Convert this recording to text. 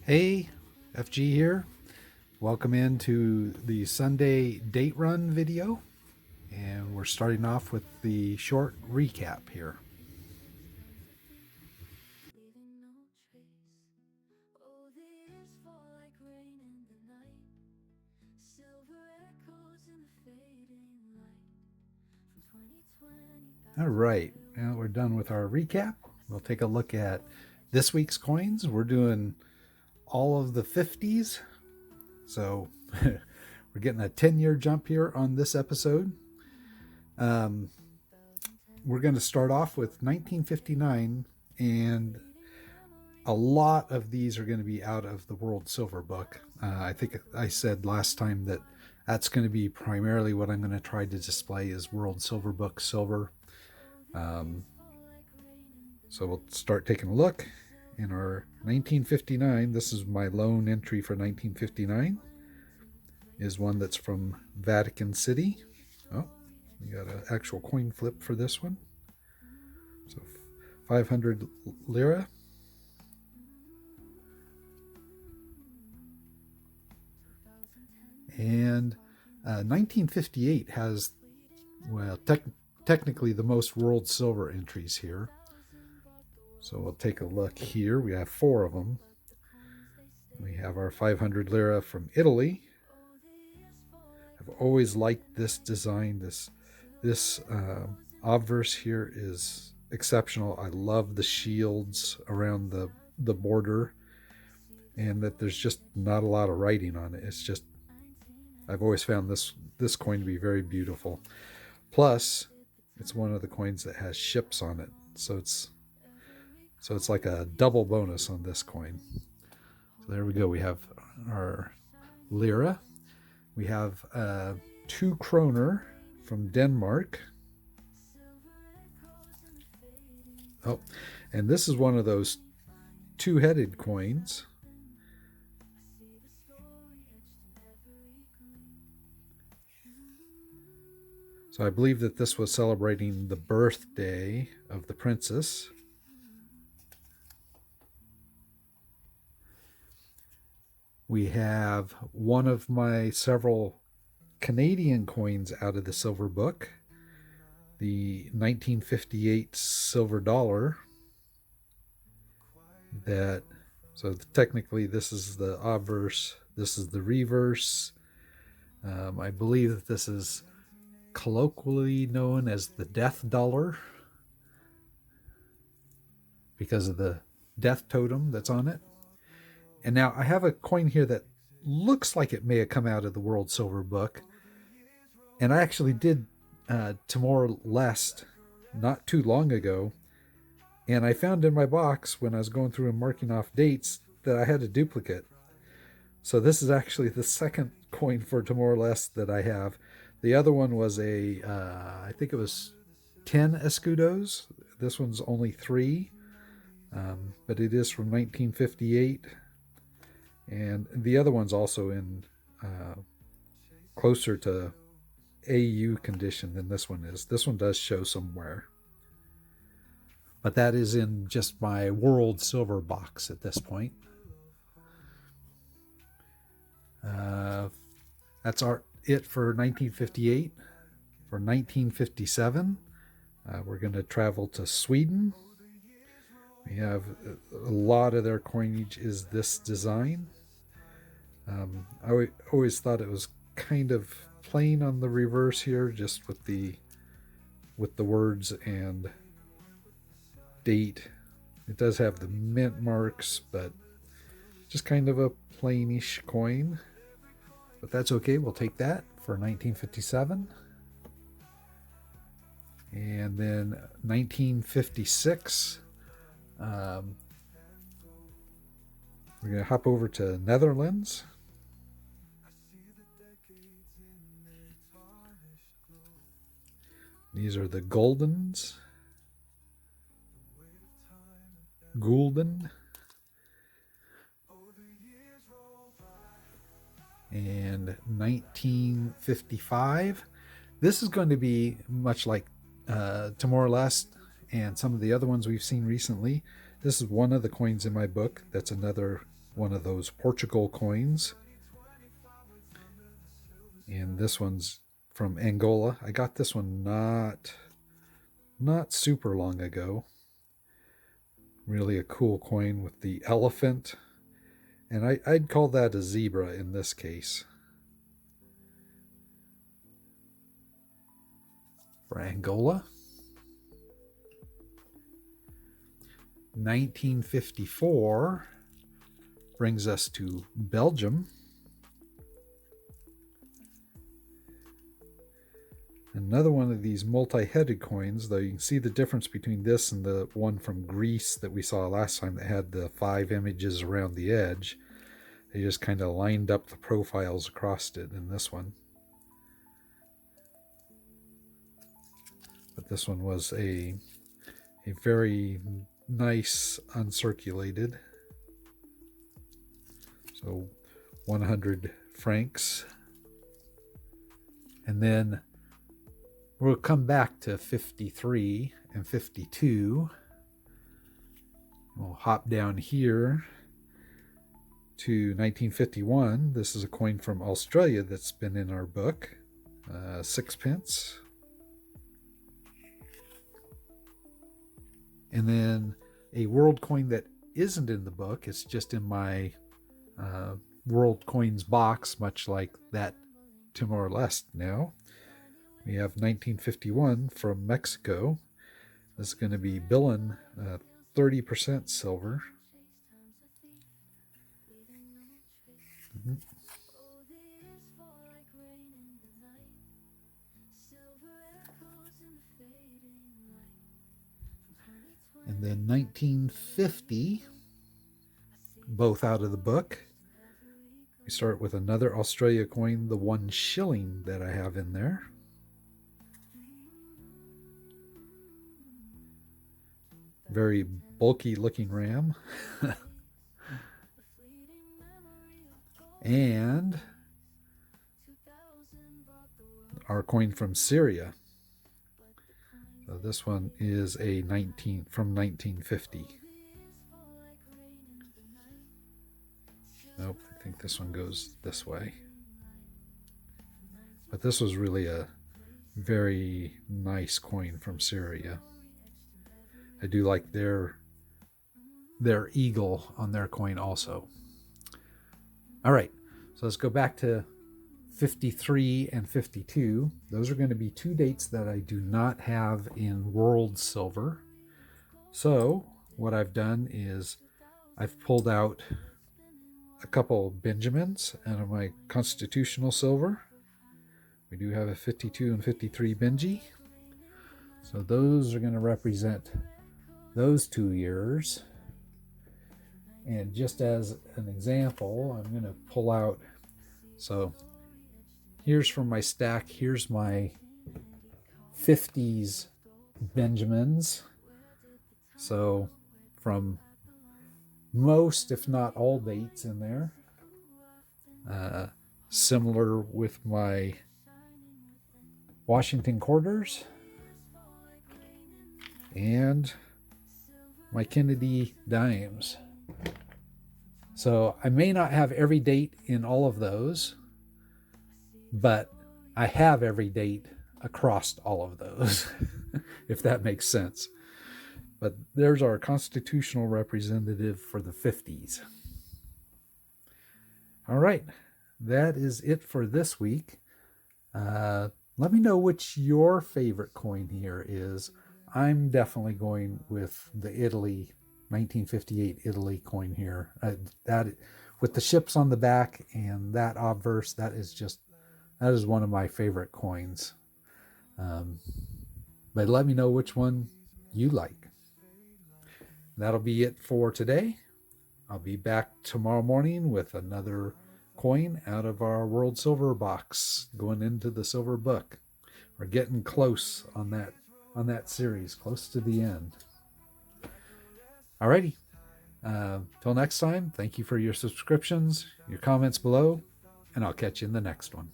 Hey, FG here. Welcome into the Sunday date run video. And we're starting off with the short recap here. All right, now we're done with our recap. We'll take a look at this week's coins. We're doing all of the 50s. So we're getting a 10-year jump here on this episode. We're going to start off with 1959, and a lot of these are going to be out of the World Silver Book. I think I said last time that that's going to be primarily what I'm going to try to display is World Silver Book silver. So we'll start taking a look in our 1959. This is my lone entry for 1959. Is one that's from Vatican City. Oh, we got an actual coin flip for this one. So 500 lira. And 1958 has, well, technically the most world silver entries here. So we'll take a look here. We have 4 of them. We have our 500 lira from Italy. I've always liked this design. This obverse here is exceptional. I love the shields around the border, and that there's just not a lot of writing on it. It's just, I've always found this coin to be very beautiful. Plus, it's one of the coins that has ships on it, so it's like a double bonus on this coin. So there we go. We have our lira. We have 2 kroner from Denmark. Oh, and this is one of those 2-headed coins. So I believe that this was celebrating the birthday of the princess. We have one of my several Canadian coins out of the silver book, the 1958 silver dollar. So technically this is the obverse, this is the reverse. I believe that this is colloquially known as the death dollar because of the death totem that's on it. And now I have a coin here that looks like it may have come out of the World Silver Book. And I actually did Timor-Leste not too long ago. And I found in my box when I was going through and marking off dates that I had a duplicate. So this is actually the second coin for Timor-Leste that I have. The other one was I think it was 10 escudos. This one's only 3. But it is from 1958. And the other one's also in closer to AU condition than this one is. This one does show some wear. But that is in just my World Silver box at this point. That's it for 1958. For 1957, we're going to travel to Sweden. We have a lot of their coinage is this design. I always thought it was kind of plain on the reverse here, just with the words and date. It does have the mint marks, but just kind of a plainish coin. But that's okay. We'll take that for 1957. And then 1956. We're going to hop over to Netherlands. These are the Goldens. Gulden. And 1955. This is going to be much like Timor-Leste and some of the other ones we've seen recently. This is one of the coins in my book. That's another one of those Portugal coins. And this one's from Angola. I got this one not super long ago. Really a cool coin with the elephant. And I'd call that a zebra in this case. For Angola. 1954 brings us to Belgium. Another one of these multi-headed coins, though you can see the difference between this and the one from Greece that we saw last time that had the 5 images around the edge. They just kind of lined up the profiles across it in this one. But this one was a very nice uncirculated. So 100 francs. And then we'll come back to 53 and 52. We'll hop down here to 1951. This is a coin from Australia that's been in our book. 6p. And then a world coin that isn't in the book. It's just in my world coins box, much like that Timor-Leste now. We have 1951 from Mexico. This is going to be Billen, 30% silver. And then 1950, both out of the book. We start with another Australia coin, the 1 shilling that I have in there. Very bulky looking ram. And our coin from Syria. So this one is a from 1950. Nope, I think this one goes this way. But this was really a very nice coin from Syria. I do like their eagle on their coin also. All right, so let's go back to 53 and 52. Those are going to be 2 dates that I do not have in world silver. So what I've done is I've pulled out a couple Benjamins out of my constitutional silver. We do have a 52 and 53 Benji. So those are going to represent those 2 years. And just as an example, I'm going to pull out, so here's from my stack, here's my 50s Benjamins. So from most, if not all dates in there. Similar with my Washington quarters and my Kennedy dimes. So I may not have every date in all of those, but I have every date across all of those, if that makes sense. But there's our constitutional representative for the 50s. All right, that is it for this week. Let me know which your favorite coin here is. I'm definitely going with the Italy 1958 Italy coin here. That with the ships on the back and that obverse, that is one of my favorite coins. But let me know which one you like. That'll be it for today. I'll be back tomorrow morning with another coin out of our World Silver box going into the silver book. We're getting close on that series, close to the end. Alrighty. Till next time, thank you for your subscriptions, your comments below, and I'll catch you in the next one.